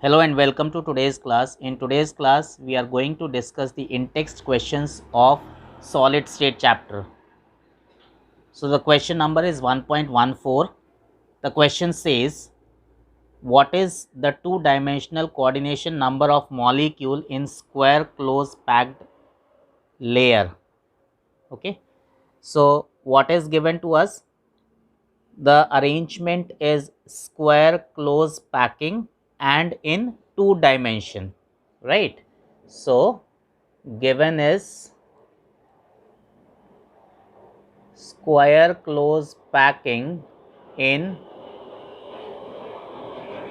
Hello and welcome to today's class. In today's class, we are going to discuss the in-text questions of solid state chapter. So the question number is 1.14. The question says, what is the two-dimensional coordination number of molecule in square close packed layer? Okay. So what is given to us? The arrangement is square close packing and in two dimension, right? So given is square close packing in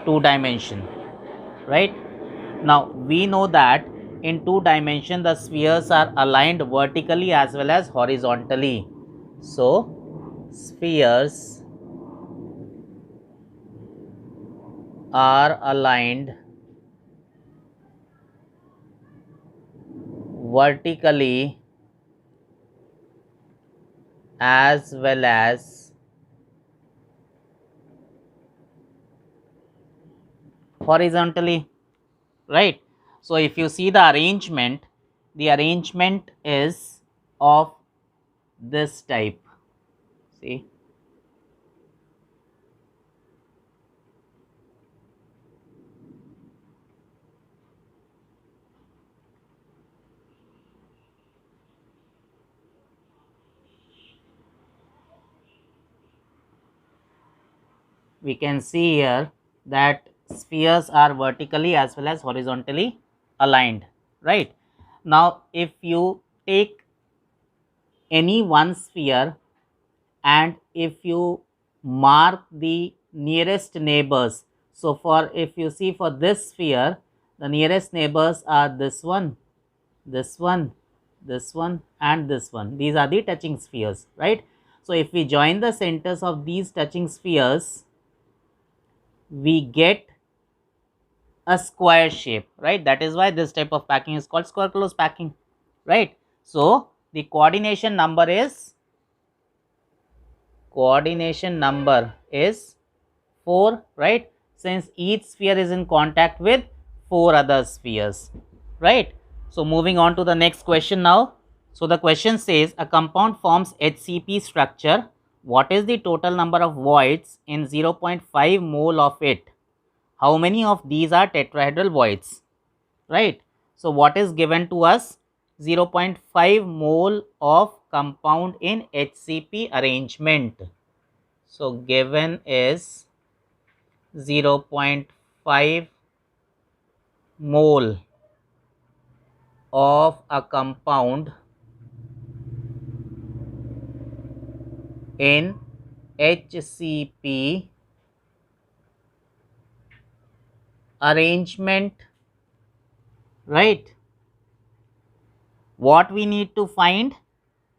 two dimension, right? Now we know that in two dimension the spheres are aligned vertically as well as horizontally. So spheres are aligned vertically as well as horizontally, right? So if you see the arrangement is of this type. See, we can see here that spheres are vertically as well as horizontally aligned, right? Now if you take any one sphere and if you mark the nearest neighbors, so for if you see for this sphere, the nearest neighbors are this one, this one, this one and this one. These are the touching spheres, right? So if we join the centers of these touching spheres, we get a square shape, right? That is why this type of packing is called square close packing, right? So the coordination number is 4, right? Since each sphere is in contact with 4 other spheres, right? So moving on to the next question now. So the question says a compound forms HCP structure. What is the total number of voids in 0.5 mole of it? How many of these are tetrahedral voids, right? So what is given to us? 0.5 mole of compound in HCP arrangement. So given is 0.5 mole of a compound in HCP arrangement, right? What we need to find?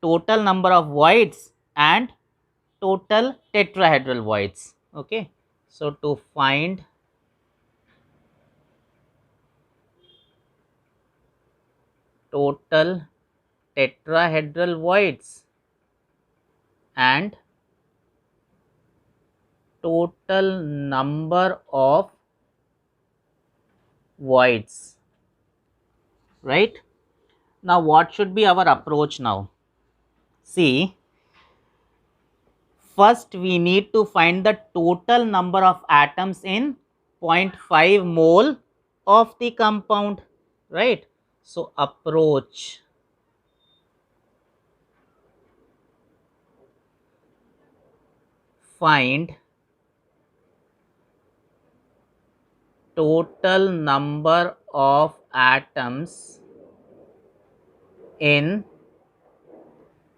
Total number of voids and total tetrahedral voids. Okay, so to find total tetrahedral voids and total number of voids, right? Now what should be our approach now? See, first we need to find the total number of atoms in 0.5 mole of the compound, right? So approach, find total number of atoms in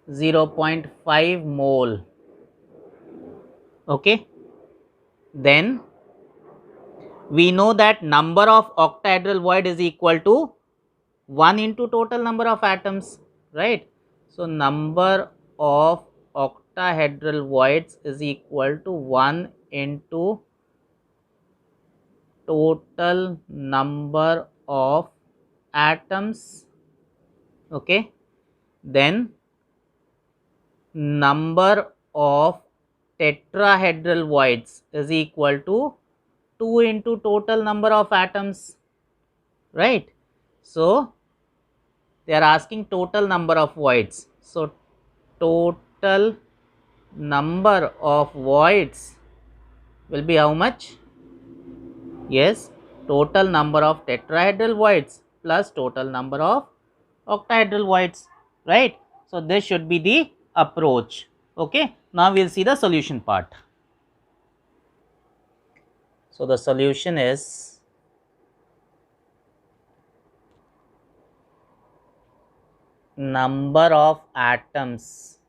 0.5 mole. Okay, then we know that number of octahedral void is equal to 1 into total number of atoms, right? So number of octahedral voids is equal to 1 into total number of atoms. Okay, then number of tetrahedral voids is equal to 2 into total number of atoms, right? So they are asking total number of voids. So total number of voids will be how much? Yes, total number of tetrahedral voids plus total number of octahedral voids, right? So this should be the approach. Okay, now we will see the solution part. So the solution is number of atoms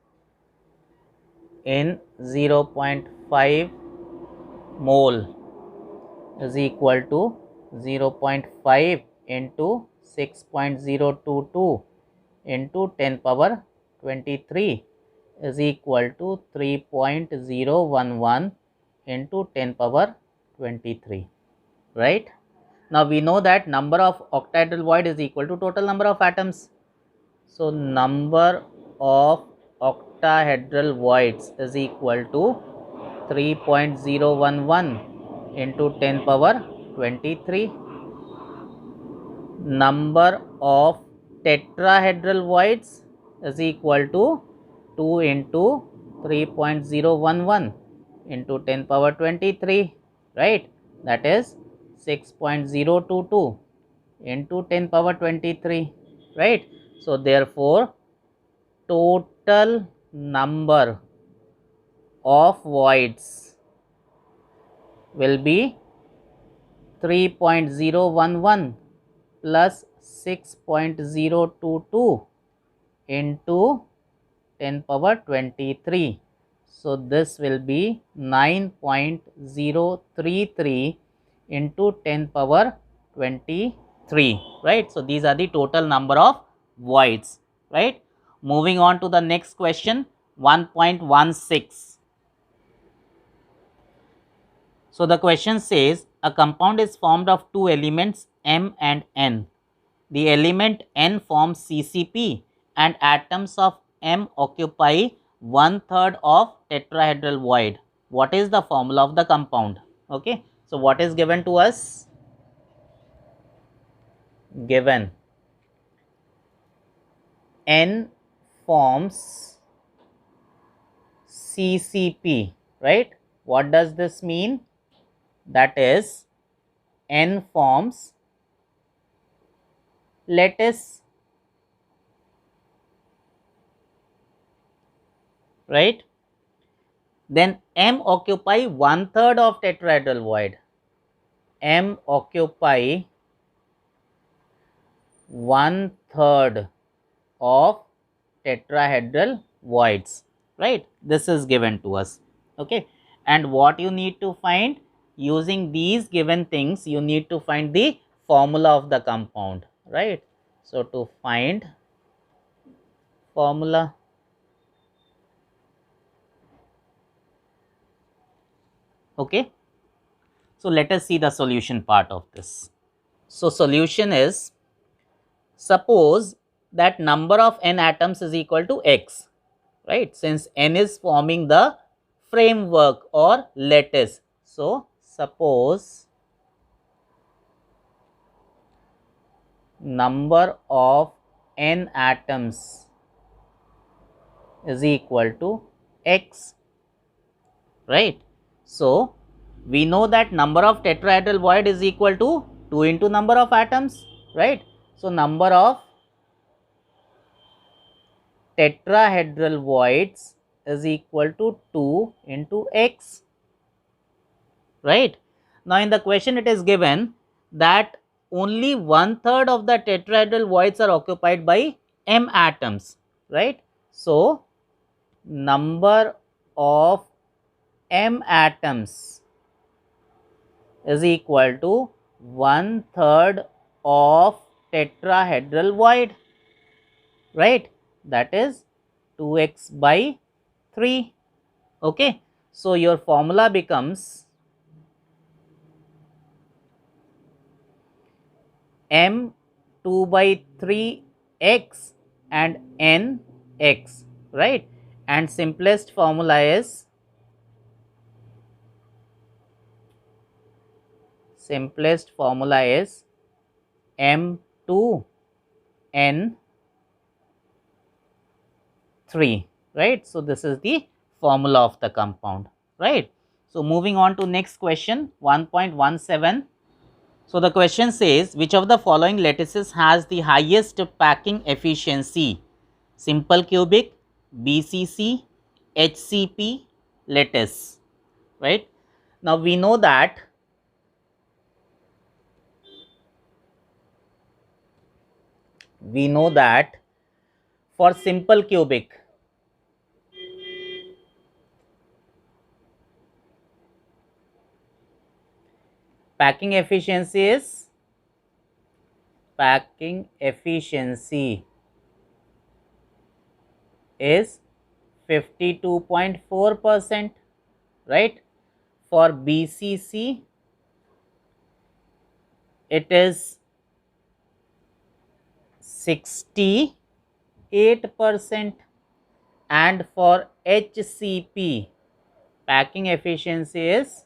in 0.5 mole is equal to 0.5 into 6.022 into 10 power 23 is equal to 3.011 into 10 power 23, right? Now we know that number of octahedral void is equal to total number of atoms. So number of octahedral voids is equal to 3.011 into 10 power 23. Number of tetrahedral voids is equal to 2 into 3.011 into 10 power 23, right? That is 6.022 into 10 power 23, right? So therefore total number of voids will be 3.011 plus 6.022 into 10 power 23. So this will be 9.033 into 10 power 23, right? So these are the total number of voids, right? Moving on to the next question, 1.16. So the question says a compound is formed of two elements M and N. The element N forms CCP and atoms of M occupy 1/3 of tetrahedral void. What is the formula of the compound? Okay, so what is given to us? Given N forms CCP, right? What does this mean? That is N forms lattice, right? Then M occupy 1/3 of tetrahedral void. M occupy 1/3 of tetrahedral voids, right? This is given to us, okay? And what you need to find, using these given things, you need to find the formula of the compound, right? So to find formula, okay? So let us see the solution part of this. So solution is, suppose that number of n atoms is equal to x, right? Since n is forming the framework or lattice. So suppose number of n atoms is equal to x, right? So we know that number of tetrahedral void is equal to 2 into number of atoms, right? So number of tetrahedral voids is equal to 2 into x, right? Now in the question it is given that only 1/3 of the tetrahedral voids are occupied by m atoms, right? So number of m atoms is equal to 1/3 of tetrahedral void, right? That is 2x by 3, okay? So your formula becomes m 2 by 3 x and n x, right? And simplest formula is simplest formula is M2N3, right? So this is the formula of the compound, right? So moving on to next question, 1.17. So the question says, which of the following lattices has the highest packing efficiency? Simple cubic, BCC, HCP, lattice, right? Now we know that for simple cubic, packing efficiency is 52.4%, right? For BCC it is 68%, and for HCP packing efficiency is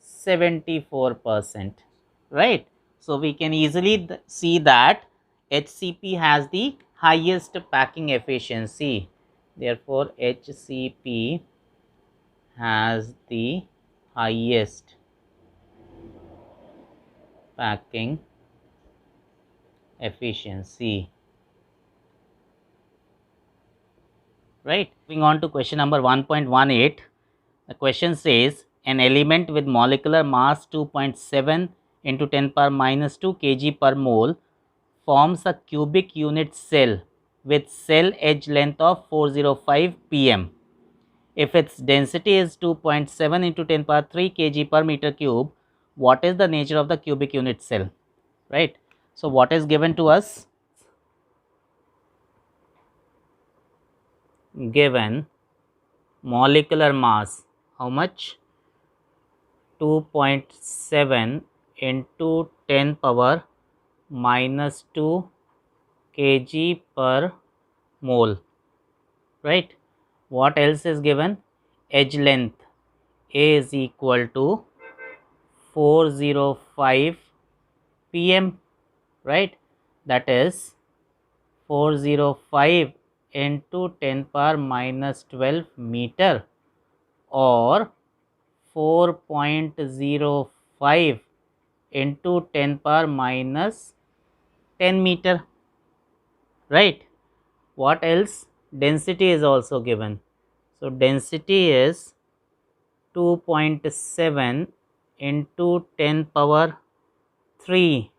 74%, right? So we can easily see that HCP has the highest packing efficiency. Therefore HCP has the highest packing efficiency, right? Moving on to question number 1.18. The question says, an element with molecular mass 2.7 into 10 power minus 2 kg per mole forms a cubic unit cell with cell edge length of 405 pm. If its density is 2.7 into 10 power 3 kg per meter cube, what is the nature of the cubic unit cell, right? So what is given to us? Given molecular mass, how much? 2.7 into 10 power minus 2 kg per mole, right? What else is given? Edge length A is equal to 405 pm, right? That is 405 into 10 power minus 12 meter, or 4.05 into 10 power minus 10 meter, right? What else? Density is also given. So density is 2.7 into 10 power 3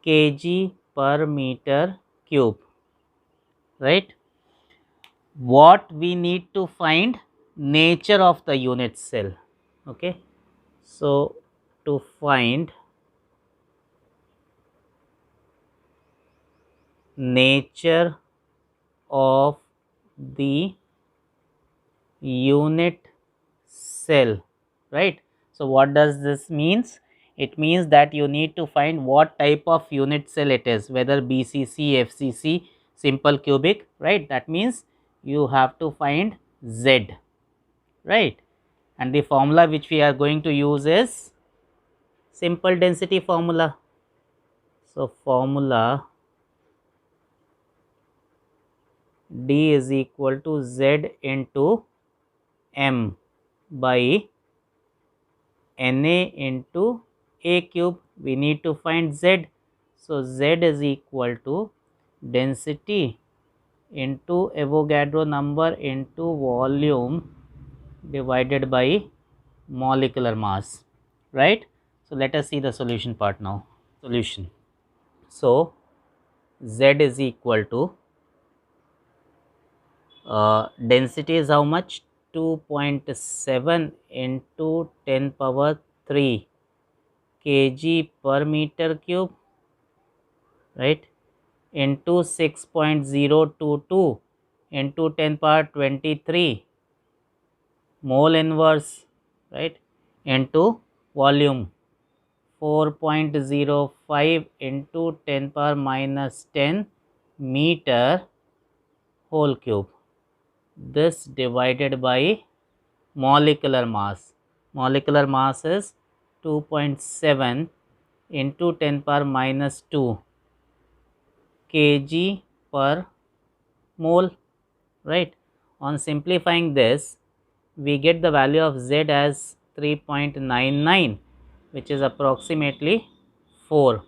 kg per meter cube, right? What we need to find? Nature of the unit cell, okay? So to find nature of the unit cell, right? So what does this means? It means that you need to find what type of unit cell it is, whether BCC, FCC, simple cubic, right? That means you have to find Z, right? And the formula which we are going to use is simple density formula. So formula D is equal to Z into M by Na into A cube. We need to find Z. So Z is equal to density into Avogadro number into volume divided by molecular mass, right? So let us see the solution part now. Solution. So Z is equal to density is how much? 2.7 into 10 power 3 kg per meter cube, right, into 6.022 into 10 power 23 mole inverse, right, into volume 4.05 into 10 power minus 10 meter whole cube. This divided by molecular mass. Molecular mass is 2.7 into 10 power minus 2 kg per mole, right? On simplifying this, we get the value of Z as 3.99, which is approximately 4,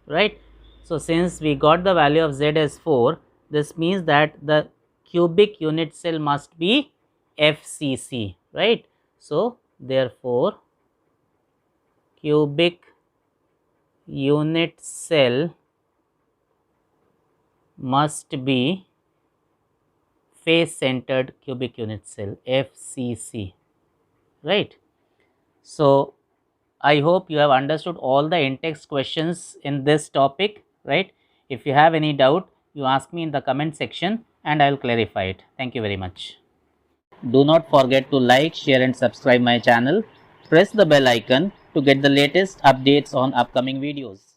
right? So since we got the value of Z as 4, this means that the cubic unit cell must be FCC, right? So therefore cubic unit cell must be face centered cubic unit cell, FCC, right? So I hope you have understood all the in-text questions in this topic, right? If you have any doubt, you ask me in the comment section and I will clarify it. Thank you very much. Do not forget to like, share and subscribe my channel. Press the bell icon to get the latest updates on upcoming videos.